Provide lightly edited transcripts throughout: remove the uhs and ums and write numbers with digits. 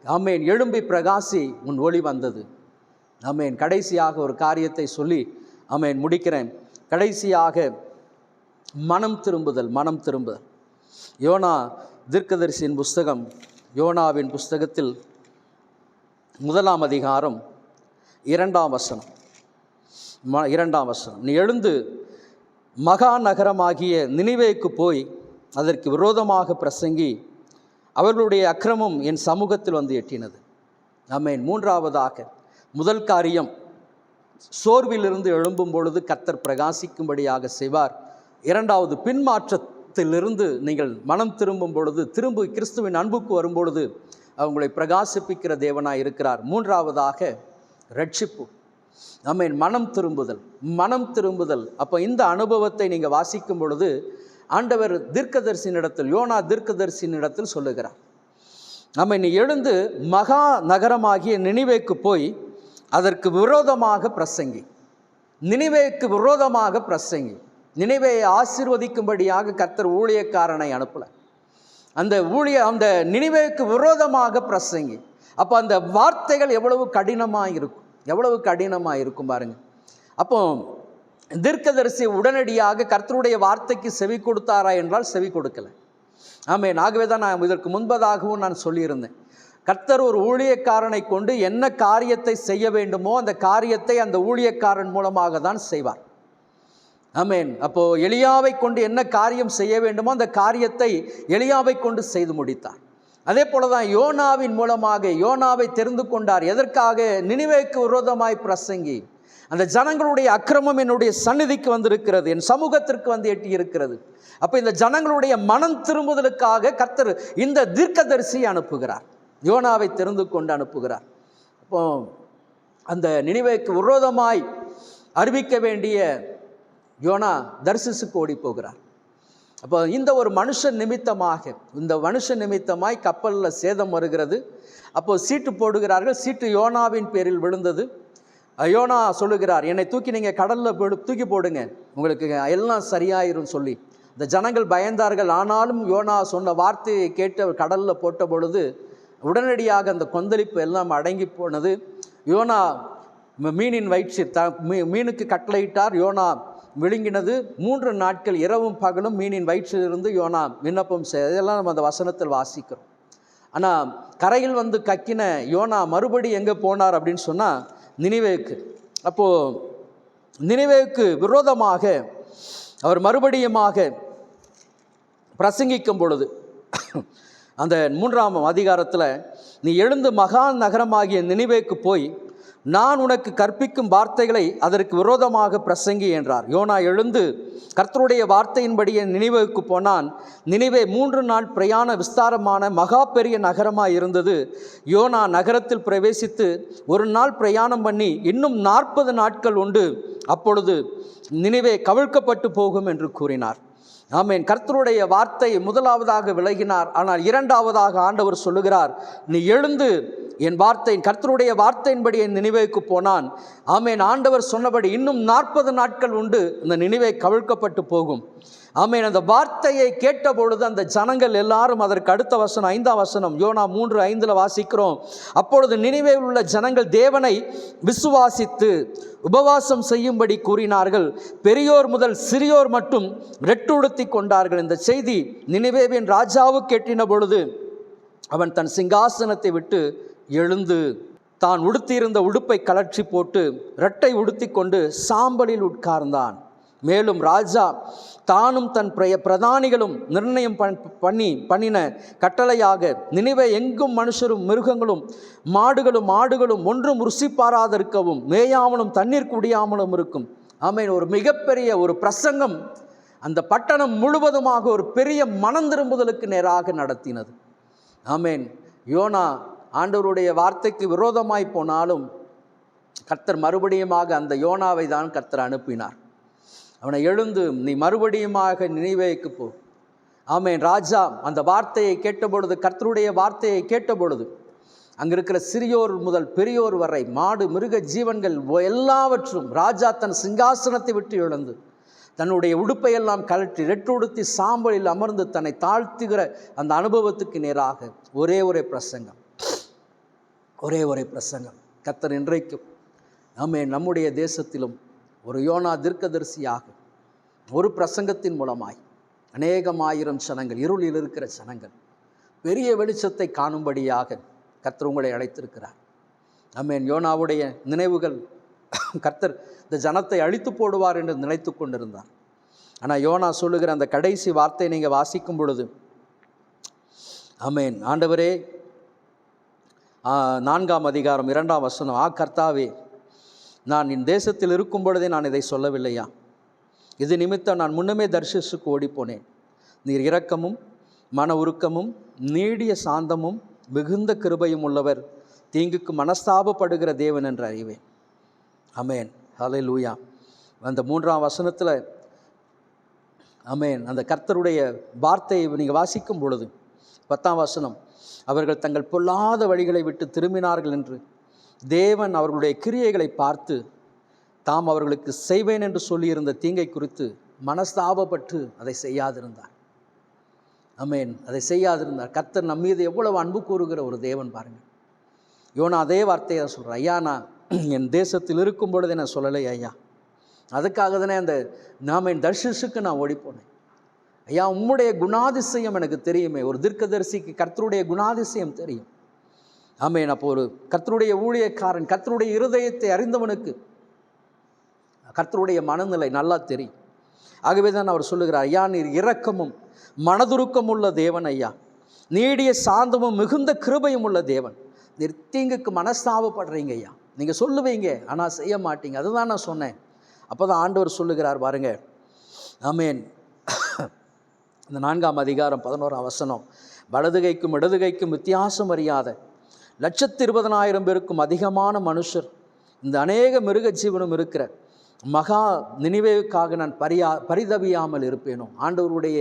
ஆமேன், எழும்பி பிரகாசி, உன் ஒளி வந்தது. ஆமேன். கடைசியாக ஒரு காரியத்தை சொல்லி ஆமேன் முடிக்கிறேன். கடைசியாக மனம் திரும்புதல். மனம் திரும்புதல். யோனா தீர்க்கதரிசியின் புஸ்தகம், யோனாவின் புஸ்தகத்தில் 1 அதிகாரம் 2 வசனம். 2 வசனம். நீ எழுந்து மகா நகரமாகிய நினிவேக்கு போய் அதற்கு விரோதமாக பிரசங்கி, அவர்களுடைய அக்கிரமம் என் சமூகத்தில் வந்து எட்டினது. ஆமேன். 3வதாக, முதல் காரியம், சோர்விலிருந்து எழும்பும் பொழுது கர்த்தர் பிரகாசிக்கும்படியாக செய்வார். 2வது, பின்மாற்றத்திலிருந்து நீங்கள் மனம் திரும்பும் பொழுது, திரும்ப கிறிஸ்துவின் அன்புக்கு வரும்பொழுது அவங்களை பிரகாசிப்பிக்கிற தேவனாய் இருக்கிறார். 3வதாக, ரட்சிப்பு. ஆமேன். மனம் திரும்புதல். மனம் திரும்புதல். அப்போ இந்த அனுபவத்தை நீங்கள் வாசிக்கும் பொழுது ஆண்டவர் தீர்க்கதரிசியினிடத்தில், யோனா தீர்க்கதரிசியினிடத்தில் சொல்லுகிறார், நம்ம நீ எழுந்து மகா நகரமாகிய நினிவேக்கு போய் அதற்கு விரோதமாக பிரசங்கி. நினிவேக்கு விரோதமாக பிரசங்கி. நினிவேயை ஆசீர்வதிக்கும்படியாக கர்த்தர் ஊழியக்காரனை அனுப்பல. அந்த நினிவேக்கு விரோதமாக பிரசங்கி. அப்போ அந்த வார்த்தைகள் எவ்வளவு கடினமாக இருக்கும், எவ்வளவு கடினமாக இருக்கும் பாருங்க. அப்போ தீர்க்கதரிசி உடனடியாக கர்த்தருடைய வார்த்தைக்கு செவி கொடுத்தாரா என்றால் செவி கொடுக்கலை. ஆமேன். ஆகவே தான் நான் இதற்கு முன்பதாகவும் நான் சொல்லியிருந்தேன், கர்த்தர் ஒரு ஊழியக்காரனை கொண்டு என்ன காரியத்தை செய்ய வேண்டுமோ அந்த காரியத்தை அந்த ஊழியக்காரன் மூலமாக தான் செய்வார். ஆமேன். அப்போது எலியாவை கொண்டு என்ன காரியம் செய்ய வேண்டுமோ அந்த காரியத்தை எலியாவை கொண்டு செய்து முடித்தார். அதே போல தான் யோனாவின் மூலமாக யோனாவை தெரிந்து கொண்டார். எதற்காக? நினிவேக்கு விரோதமாய் பிரசங்கி. அந்த ஜனங்களுடைய அக்கிரமம் என்னுடைய சந்நிதிக்கு வந்திருக்கிறது, என் சமூகத்திற்கு வந்து எட்டி இருக்கிறது. அப்போ இந்த ஜனங்களுடைய மனம் திரும்புதலுக்காக கர்த்தர் இந்த தீர்க்கதரிசியை அனுப்புகிறார், யோனாவை தெரிந்து கொண்டு அனுப்புகிறார். அப்போ அந்த நினிவேக்கு விரோதமாய் அறிவிக்க வேண்டிய யோனா தர்சிசுக்கு ஓடி போகிறார். அப்போ இந்த ஒரு மனுஷன் நிமித்தமாய் கப்பலில் சேதம் வருகிறது. அப்போது சீட்டு போடுகிறார்கள். சீட்டு யோனாவின் பேரில் விழுந்தது. யோனா சொல்லுகிறார், என்னை தூக்கி நீங்கள் கடலில் தூக்கி போடுங்க, உங்களுக்கு எல்லாம் சரியாயிரும் சொல்லி. இந்த ஜனங்கள் பயந்தார்கள். ஆனாலும் யோனா சொன்ன வார்த்தையை கேட்டு கடலில் போட்ட பொழுது உடனடியாக அந்த கொந்தளிப்பு எல்லாம் அடங்கி போனது. யோனா மீனின் வயிற்று மீனுக்கு கட்டளையிட்டார். யோனா விழுங்கினது. 3 நாட்கள் இரவும் பகலும் மீனின் வயிற்றிலிருந்து யோனா விண்ணப்பம் செய்ய, இதெல்லாம் நம்ம அந்த வசனத்தில் வாசிக்கிறோம். ஆனால் கரையில் வந்து கக்கின யோனா மறுபடி எங்கே போனார் அப்படின்னு சொன்னால் நினிவேக்கு. அப்போது நினிவேக்கு விரோதமாக அவர் மறுபடியுமாக பிரசங்கிக்கும் பொழுது அந்த 3ஆம் அதிகாரத்தில், நீ எழுந்து மகா நகரமாகிய நினிவேக்கு போய் நான் உனக்கு கற்பிக்கும் வார்த்தைகளை அதற்கு விரோதமாக பிரசங்கி என்றார். யோனா எழுந்து கர்த்தருடைய வார்த்தையின்படியே நினிவேக்கு போனான். நினிவே 3 நாள் பிரயாண விஸ்தாரமான மகா பெரிய நகரமாக இருந்தது. யோனா நகரத்தில் பிரவேசித்து 1 நாள் பிரயாணம் பண்ணி இன்னும் 40 நாட்கள் உண்டு, அப்பொழுது நினிவே கவிழ்க்கப்பட்டு போகும் என்று கூறினார். ஆமேன். கர்த்தருடைய வார்த்தை முதலாவதாக விலகினார். ஆனால் 2வதாக ஆண்டவர் சொல்லுகிறார், நீ எழுந்து என் வார்த்தை, கர்த்தருடைய வார்த்தையின்படி என் நினிவேக்கு போனான். ஆமேன். ஆண்டவர் சொன்னபடி இன்னும் 40 நாட்கள் உண்டு, இந்த நினிவே கவிழ்க்கப்பட்டு போகும். ஆமேன். அந்த வார்த்தையை கேட்ட பொழுது அந்த ஜனங்கள் எல்லாரும், அதற்கு அடுத்த வசனம் 5ஆம் வசனம், யோனா 3:5 வாசிக்கிறோம், அப்பொழுது நினிவேவில் உள்ள ஜனங்கள் தேவனை விசுவாசித்து உபவாசம் செய்யும்படி கூறினார்கள். பெரியோர் முதல் சிறியோர் மட்டும் ரெட்டுடுத்தி கொண்டார்கள். இந்த செய்தி நினிவேவின் ராஜாவுக்கு எட்டின பொழுது அவன் தன் சிங்காசனத்தை விட்டு எழுந்து தான் உடுத்தியிருந்த உடுப்பை கலற்றி போட்டு இரட்டை உடுத்தி கொண்டு சாம்பலில் உட்கார்ந்தான். மேலும் ராஜா தானும் தன் பிரதானிகளும் நிர்ணயம் பண்ணின கட்டளையாக நினிவே எங்கும் மனுஷரும் மிருகங்களும் மாடுகளும் ஆடுகளும் ஒன்றும் ருசி பாராதிருக்கவும் மேயாமலும் தண்ணீர் குடியாமலும் இருக்கும். ஆமேன். ஒரு மிகப்பெரிய ஒரு பிரசங்கம் அந்த பட்டணம் முழுவதுமாக ஒரு பெரிய மனம் திரும்புதலுக்கு நேராக நடத்தினது. ஆமேன். யோனா ஆண்டவருடைய வார்த்தைக்கு விரோதமாய் போனாலும் கர்த்தர் மறுபடியுமாக அந்த யோனாவை தான் கர்த்தர் அனுப்பினார். அவனை எழுந்து நீ மறுபடியுமாக நினிவேக்கு போ. ஆமேன். ராஜா அந்த வார்த்தையை கேட்டபொழுது, கர்த்தருடைய வார்த்தையை கேட்டபொழுது அங்கே இருக்கிற சிறியோர் முதல் பெரியோர் வரை, மாடு மிருக ஜீவன்கள் எல்லாவற்றும், ராஜா தன் சிங்காசனத்தை விட்டு எழுந்து தன்னுடைய உடுப்பையெல்லாம் கழற்றி ரெட்டுடுத்தி சாம்பலில் அமர்ந்து தன்னை தாழ்த்துகிற அந்த அனுபவத்துக்கு நேராக ஒரே பிரசங்கம். ஒரே பிரசங்கம். கர்த்தர் இன்றைக்கும் நம்முடைய தேசத்திலும் ஒரு யோனா தீர்க்கதரிசியாக ஒரு பிரசங்கத்தின் மூலமாய் அநேகமாயிரம் ஜனங்கள், இருளில் இருக்கிற ஜனங்கள் பெரிய வெளிச்சத்தை காணும்படியாக கர்த்தர் உங்களை அழைத்திருக்கிறார். யோனாவுடைய நினைவுகள் கர்த்தர் இந்த ஜனத்தை அழித்து போடுவார் என்று நினைத்து கொண்டிருந்தார். ஆனால் யோனா சொல்லுகிற அந்த கடைசி வார்த்தையை நீங்கள் வாசிக்கும் பொழுது, ஆண்டவரே, 4ஆம் அதிகாரம் 2ஆம் வசனம், கர்த்தாவே, நான் என் தேசத்தில் இருக்கும் பொழுதே நான் இதை சொல்லவில்லையா? இது நிமித்தம் நான் முன்னமே தர்ஷிசுக்கு ஓடிப்போனேன். நீர் இரக்கமும் மன உருக்கமும் நீடிய சாந்தமும் மிகுந்த கிருபையும் உள்ளவர், தீங்குக்கு மனஸ்தாபப்படுகிற தேவன் என்று அறிவேன். ஆமென், ஹல்லேலூயா. அந்த 3ஆம் வசனத்தில் அந்த கர்த்தருடைய வார்த்தையை நீங்கள் வாசிக்கும் பொழுது 10ஆம் வசனம், அவர்கள் தங்கள் பொல்லாத வழிகளை விட்டு திரும்பினார்கள் என்று தேவன் அவர்களுடைய கிரியைகளை பார்த்து தாம் அவர்களுக்கு செய்வேன் என்று சொல்லியிருந்த தீங்கை குறித்து மனஸ்தாபப்பட்டு அதை செய்யாதிருந்தார். அதை செய்யாதிருந்தார். கர்த்தர் நம் மீது எவ்வளவு அன்பு கூறுகிற ஒரு தேவன் பாருங்கள். யோனா அதே வார்த்தையை தான் சொல்கிறேன். ஐயா, நான் என் தேசத்தில் இருக்கும் பொழுது நான் சொல்லலை ஐயா, அதுக்காக தானே அந்த தர்ஷிஷுக்கு நான் ஓடிப்போனேன். ஐயா, உம்முடைய குணாதிசயம் எனக்கு தெரியுமே. ஒரு தீர்க்கதரிசிக்கு கர்த்தருடைய குணாதிசயம் தெரியும். அப்போ ஒரு கர்த்தருடைய ஊழியக்காரன், கர்த்தருடைய இருதயத்தை அறிந்தவனுக்கு கர்த்தருடைய மனநிலை நல்லா தெரியும். ஆகவே தான் அவர் சொல்லுகிறார், ஐயா, நீர் இரக்கமும் மனதுருக்கம் உள்ள தேவன் ஐயா, நீடிய சாந்தமும் மிகுந்த கிருபையும் உள்ள தேவன். நீர் தீங்குக்கு மனஸ்தாபப்படுறீங்க ஐயா, நீங்கள் சொல்லுவீங்க ஆனால் செய்ய மாட்டீங்க. அதுதான் நான் சொன்னேன். அப்போ தான் ஆண்டவர் சொல்லுகிறார் பாருங்க. இந்த 4ஆம் அதிகாரம் 11ஆம் வசனம், வலது கைக்கும் இடது கைக்கும் வித்தியாசம் அறியாத 120,000 பேருக்கும் அதிகமான மனுஷர், இந்த அநேக மிருக ஜீவனும் இருக்கிற மகா நினிவேவுக்காக நான் பரிதவியாமல் இருப்பேனோ. ஆண்டவருடைய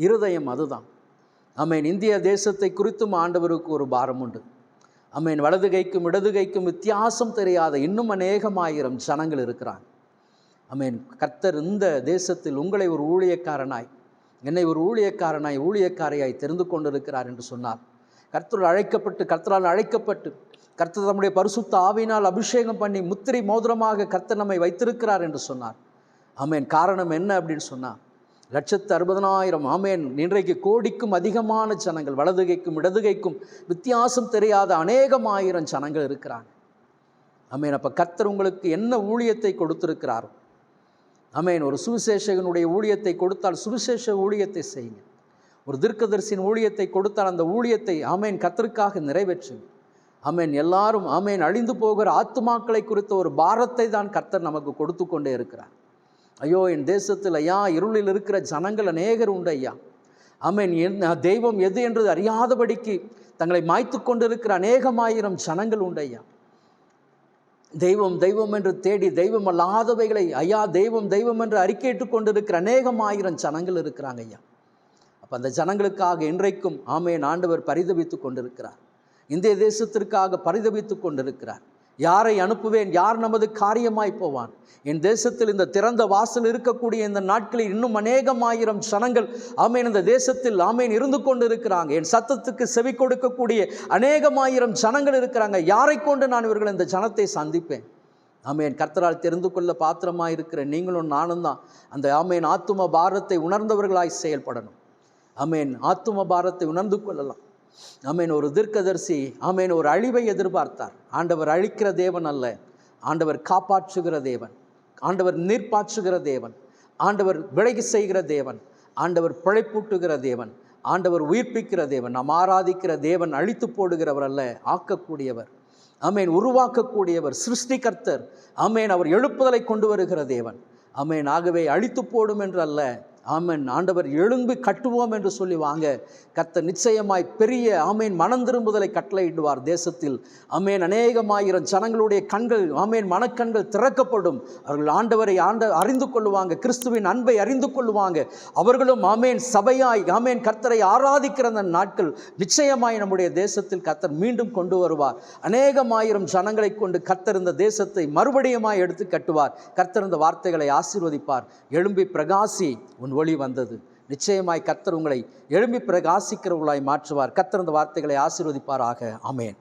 இருதயம் அதுதான். இந்திய தேசத்தை குறித்தும் ஆண்டவருக்கு ஒரு பாரம் உண்டு. வலது கைக்கும் இடது கைக்கும் வித்தியாசம் தெரியாத இன்னும் அநேகமாயிரம் ஜனங்கள் இருக்கிறாங்க. கர்த்தர் இந்த தேசத்தில் உங்களை ஒரு ஊழியக்காரனாய், என்னை ஒரு ஊழியக்காரியாய் தெரிந்து கொண்டிருக்கிறார் என்று சொன்னார். கர்த்தரால் அழைக்கப்பட்டு கர்த்தர் தம்முடைய பரிசுத்த ஆவியினால் அபிஷேகம் பண்ணி முத்திரை மோதிரமாக கர்த்தர் நம்மை வைத்திருக்கிறார் என்று சொன்னார். காரணம் என்ன அப்படின்னு சொன்னார், 160,000 இன்றைக்கு கோடிக்கும் அதிகமான ஜனங்கள், வலது கைக்கும் இடது கைக்கும் வித்தியாசம் தெரியாத அநேகமாயிரம் ஜனங்கள் இருக்கிறாங்க. அப்போ கர்த்தர் உங்களுக்கு என்ன ஊழியத்தை கொடுத்திருக்கிறாரோ, ஒரு சுவிசேஷகனுடைய ஊழியத்தை கொடுத்தால் சுவிசேஷ ஊழியத்தை செய்யுங்க. ஒரு தீர்க்கதரிசியின் ஊழியத்தை கொடுத்தால் அந்த ஊழியத்தை கர்த்தருக்காக நிறைவேற்றுங்க. எல்லாரும் அழிந்து போகிற ஆத்துமாக்களை குறித்த ஒரு பாரத்தை தான் கர்த்தர் நமக்கு கொடுத்து கொண்டே இருக்கிறார். ஐயோ, என் தேசத்தில் ஐயா இருளில் இருக்கிற ஜனங்கள் அநேகர் உண்டு ஐயா. தெய்வம் எது என்று அறியாதபடிக்கு தங்களை மாய்த்து கொண்டிருக்கிற அநேகமாயிரம் ஜனங்கள் உண்டு ஐயா. தெய்வம் தெய்வம் என்று தேடி தெய்வம் அல்லாதவைகளை ஐயா தெய்வம் தெய்வம் என்று அறிக்கையிட்டு கொண்டிருக்கிற அநேகமாயிரம் ஜனங்கள் இருக்கிறாங்க ஐயா. அப்போ அந்த ஜனங்களுக்காக இன்றைக்கும் ஆண்டவர் பரிதபித்து கொண்டிருக்கிறார். இந்திய தேசத்திற்காக பரிதபித்து கொண்டிருக்கிறார். யாரை அனுப்புவேன், யார் நமது காரியமாய் போவான்? என் தேசத்தில் இந்த திறந்த வாசல் இருக்கக்கூடிய இந்த நாட்களில் இன்னும் அநேகமாயிரம் ஜனங்கள் இந்த தேசத்தில் இருந்து கொண்டு இருக்கிறாங்க. என் சத்தத்துக்கு செவி கொடுக்கக்கூடிய அநேகமாயிரம் ஜனங்கள் இருக்கிறாங்க. யாரை கொண்டு நான் இவர்கள் இந்த ஜனத்தை சந்திப்பேன்? கர்த்தரால் தெரிந்து கொள்ள பாத்திரமாய் இருக்கிற நீங்களும் நானும் தான் அந்த ஆத்தும பாரத்தை உணர்ந்தவர்களாய் செயல்படணும். ஆத்தும பாரத்தை உணர்ந்து கொள்ளலாம். ஒரு தீர்க்கதரிசி ஒரு அழிவை எதிர்பார்த்தார். ஆண்டவர் அழிக்கிற தேவன் அல்ல, ஆண்டவர் காப்பாற்றுகிற தேவன், ஆண்டவர் நீர்ப்பாற்றுகிற தேவன், ஆண்டவர் விலகி செய்கிற தேவன், ஆண்டவர் பிழைப்பூட்டுகிற தேவன், ஆண்டவர் உயிர்ப்பிக்கிற தேவன். நாம் ஆராதிக்கிற தேவன் அழித்து போடுகிறவர் அல்ல, ஆக்கக்கூடியவர். உருவாக்கக்கூடியவர், சிருஷ்டிகர்த்தர். அவர் எழுப்புதலை கொண்டு வருகிற தேவன். ஆகவே அழித்து போடும் என்று அல்ல, ஆண்டவர் எழும்பி கட்டுவோம் என்று சொல்லி வாங்க. கர்த்தர் நிச்சயமாய் பெரிய மனம் திரும்புதலை கட்டளையிடுவார் தேசத்தில். அநேகமாயிரம் ஜனங்களுடைய கண்கள் மனக்கண்கள் திறக்கப்படும். அவர்கள் ஆண்டவரை அறிந்து கொள்ளுவாங்க, கிறிஸ்துவின் அன்பை அறிந்து கொள்ளுவாங்க. அவர்களும் சபையாய் கர்த்தரை ஆராதிக்கிற அந்த நாட்கள் நிச்சயமாய் நம்முடைய தேசத்தில் கர்த்தர் மீண்டும் கொண்டு வருவார். அநேகமாயிரம் ஜனங்களை கொண்டு கர்த்தர் இந்த தேசத்தை மறுபடியுமாய் எடுத்து கட்டுவார். கர்த்தர் இந்த வார்த்தைகளை ஆசீர்வதிப்பார். எழும்பி பிரகாசி, உன் ஒளி வந்தது. நிச்சயமாய் கர்த்தர் உங்களை எழும்பி பிரகாசிக்கிறவர்களாய் மாற்றுவார். கர்த்தர் இந்த வார்த்தைகளை ஆசீர்வதிப்பாராக. ஆமென்.